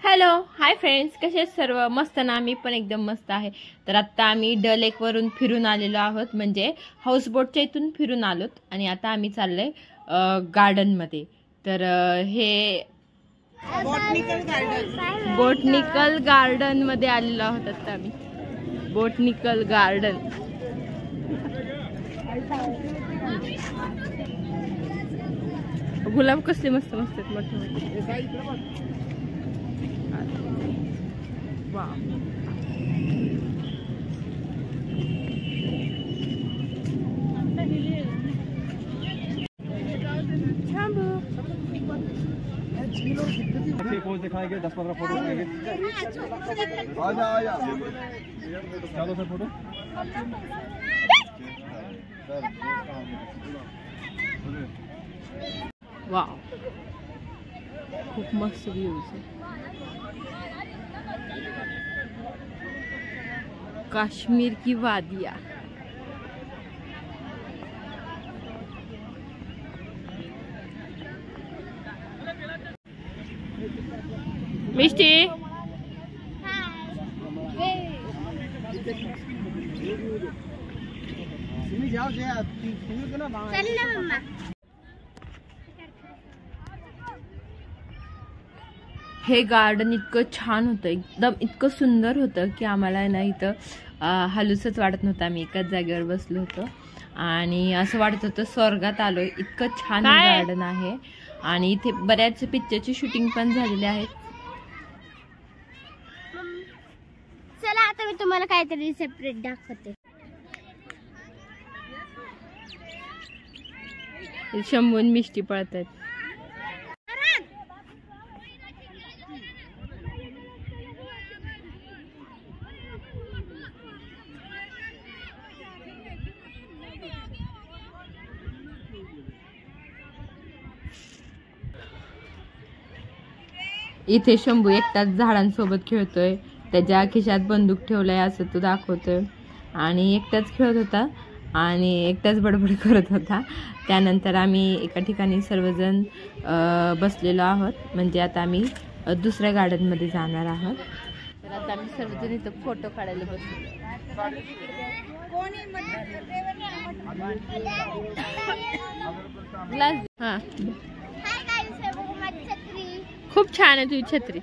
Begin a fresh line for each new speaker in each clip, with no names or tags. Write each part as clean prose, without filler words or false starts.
Hello hi friends, कसे आहेत सर्व? मस्त ना? मी पण एकदम मस्त आहे. तर आता आम्ही डल लेक वरून फिरून आलेलो आहोत, म्हणजे हाऊसबोटच्या इथून फिरून आलोत आणि आता आम्ही चाललोय गार्डन मध्ये. तर हे बोटनिकल गार्डन मध्ये आलेलो आहोत आता आम्ही. Botanical garden. गुलाब कसले मस्त मस्त आहेत, मोठे मोठे. वाव.
पोज दिखाएंगे, 10-15 फोटो उठाएंगे। आजा चलो सर फोटो।
वाव, खूप मस्त व्ह्यूज आहे. काश्मीर की वादिया. मिष्टी हे गार्डन इतकं छान होतं, एकदम इतकं सुंदर होतं की आम्हाला ना इथं हलूसच वाटत नव्हतं. आम्ही एकाच जागेवर बसलो होतो आणि असं वाटत होतं स्वर्गात आलोय. इतकं छान गार्डन आहे आणि इथे बऱ्याच पिक्चरची शूटिंग पण झालेली आहेत.
चला आता मी तुम्हाला काहीतरी सेपरेट दाखवते.
शंभून मिष्टी पळतात. इथे शंभू एकटाच झाडांसोबत खेळतोय. त्याच्या खिशात बंदूक ठेवलाय असं तो दाखवतोय आणि एकटाच खेळत होता आणि एकटाच बडबड करत होता. त्यानंतर आम्ही एका ठिकाणी सर्वजण बसलेलो आहोत, म्हणजे आता आम्ही दुसऱ्या गार्डन मध्ये जाणार आहोत. तर आता आम्ही सर्वजण इथं फोटो काढायला बसलो. हा, खूप छान आहे तुझी छत्री.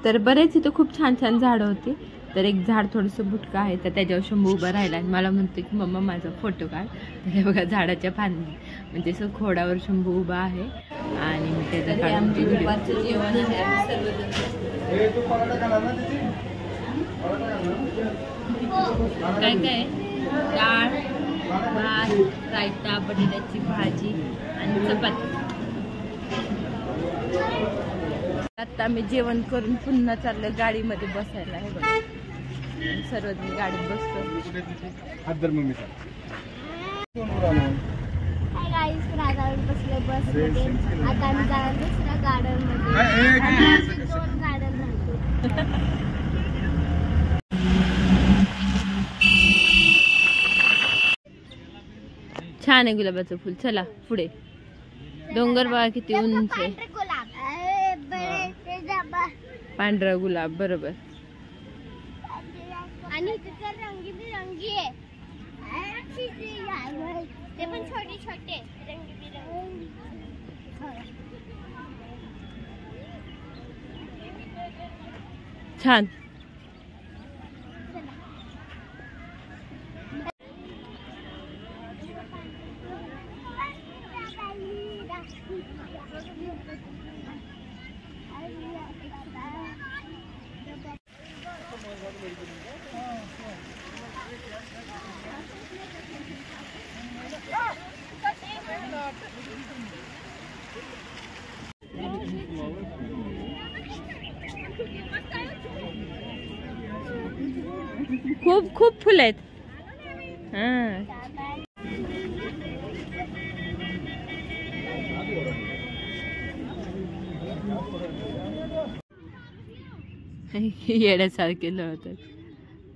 तर बरेच इथं खूप छान छान झाडं होती. तर एक झाड थोडंसं बुटका आहे, तर त्याच्यावर शंभू उभा राहिला आणि मला म्हणतो की मम्मा माझा फोटो काढ. तर हे बघा झाडाच्या फांदी म्हणजे असं खोडावर शंभू उभा आहे आणि मी त्याचं काढून दुपारचं जेवण आहे. काय काय डाळ, भात, रायता, बटाट्याची भाजी आणि चपाती. आता मी जेवण करून पुन्हा चाललं गाडीमध्ये बसायला. आहे बघा सर्वजण गाडीत बसतो.
बसले बस मध्ये. आता आम्ही जाणार दुसऱ्या गार्डन मध्ये. 2 गार्डन झाले.
छान आहे गुलाबाचं फुल. चला पुढे. डोंगर बघा किती उंच आहे. पांढरा गुलाब बरोबर.
आणि रंगीबिरंगी आहे. ते पण छोटे छोटे रंगीबिरंगी.
छान. खूप खूप फुलं आहेत. येण्यासारखे होतात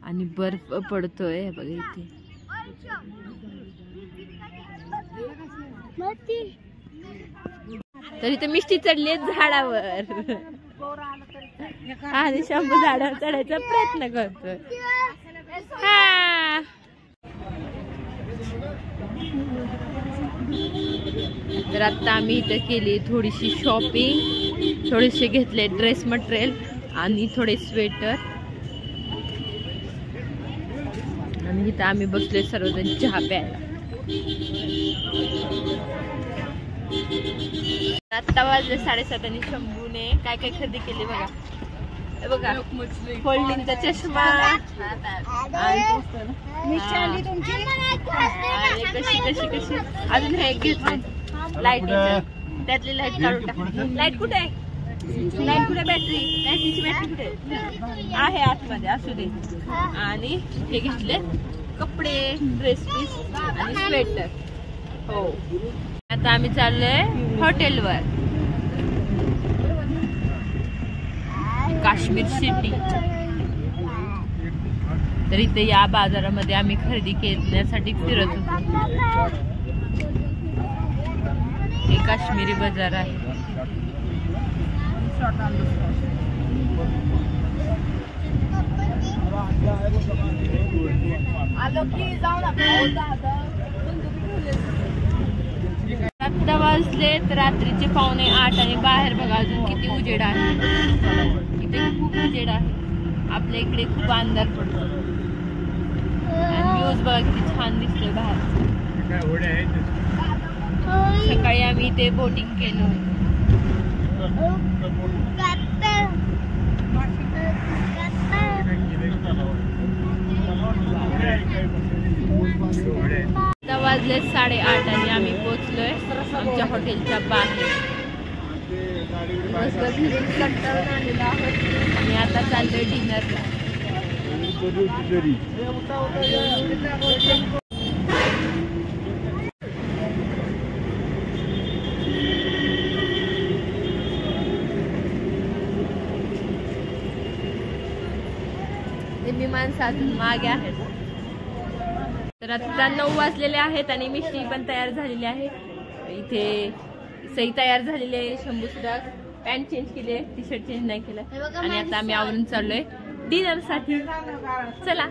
आणि बर्फ पडतोय बघा इथे. तरी तर मिष्टी चढली झाडावर आणि शंभू झाडावर चढायचा प्रयत्न करतोय. हा तर आता आम्ही इथं केली थोडीशी शॉपिंग, थोडेसे घेतले ड्रेस मटेरियल आणि थोडे स्वेटर आणि इथं आम्ही बसलोय सर्वजण चहा प्यायला. आता वाजले 7:30 आणि शंभूने काय काय खरेदी केली बघा. हे बघा फोल्डिंगचा चष्मा कशी अजून हे घेतलं लाईट, त्यातली लाईट काढून टाक. लाईट कुठे आहे? लाईट कुठे? बॅटरीची बॅटरी कुठे आहे? आतमध्ये असू दे. आणि हे घेतले कपडे, ड्रेस पीस आणि स्वेटर. हो आता आम्ही चाललोय हॉटेलवर, काश्मीर सिटी. तर इथे या बाजारामध्ये आम्ही खरेदी करण्यासाठी फिरत होतो. हे काश्मीरी बाजार आहे. आता वाजले तर रात्रीचे 7:45 आणि बाहेर बघा अजून किती उजेड आहे. इथे खूप उजेड आहे. आपल्या इकडे खूप अंधार पडतो. व्ह्यूज बघा किती छान दिसतोय बाहेर. सकाळी आम्ही इथे बोटिंग केलं. आता वाजले 8:30 आणि आम्ही पोहोचलोय आमच्या हॉटेलच्या बाहेर. मस्त फिरून कंटाळून आलेलो आहोत आणि आता चाललोय डिनरला. माणसं अजून मागे आहेत. तर आता 9 वाजलेले आहेत आणि मिष्टी पण तयार झालेली आहे. इथे सई तयार झालेली आहे. शंभू सुद्धा पॅन्ट चेंज केली आहे, टी शर्ट चेंज नाही केलं. आणि आता आम्ही आवरून चाललोय डिनर साठी. चला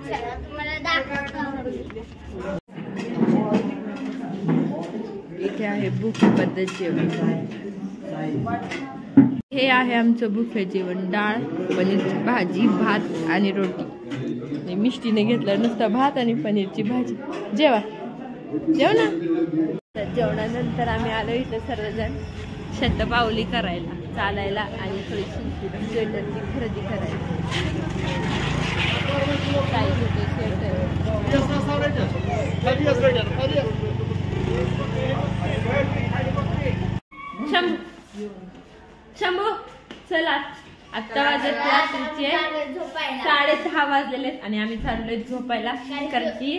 इथे आहे बुफे पद्धत जेवण. हे आहे आमचं बुफे जेवण. डाळ, पनीरची भाजी, भात आणि रोटी. मिष्टीने घेतलं नुसतं भात आणि पनीरची भाजी. जेवा जेवणा. तर जेवणानंतर आम्ही आलो इथं सर्वजण शतपावली करायला, चालायला आणि थोडीशी स्वेटरची खरेदी करायला. काय होते शंभू चला. आता वाजत रात्रीचे 10:30 वाजलेले आणि आम्ही चाललोय झोपायला. कारण की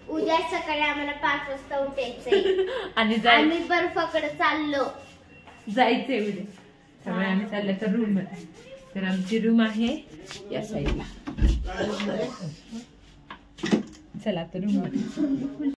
उद्या सकाळी आम्हाला 5 वाजता उठायचंय
आणि
आम्ही बर्फाकडे चाललो
जायचंय उद्या. त्यामुळे आम्ही चाललो तर रूम मध्ये. तर आमची रूम आहे या साईडला. चला तर रूम मध्ये.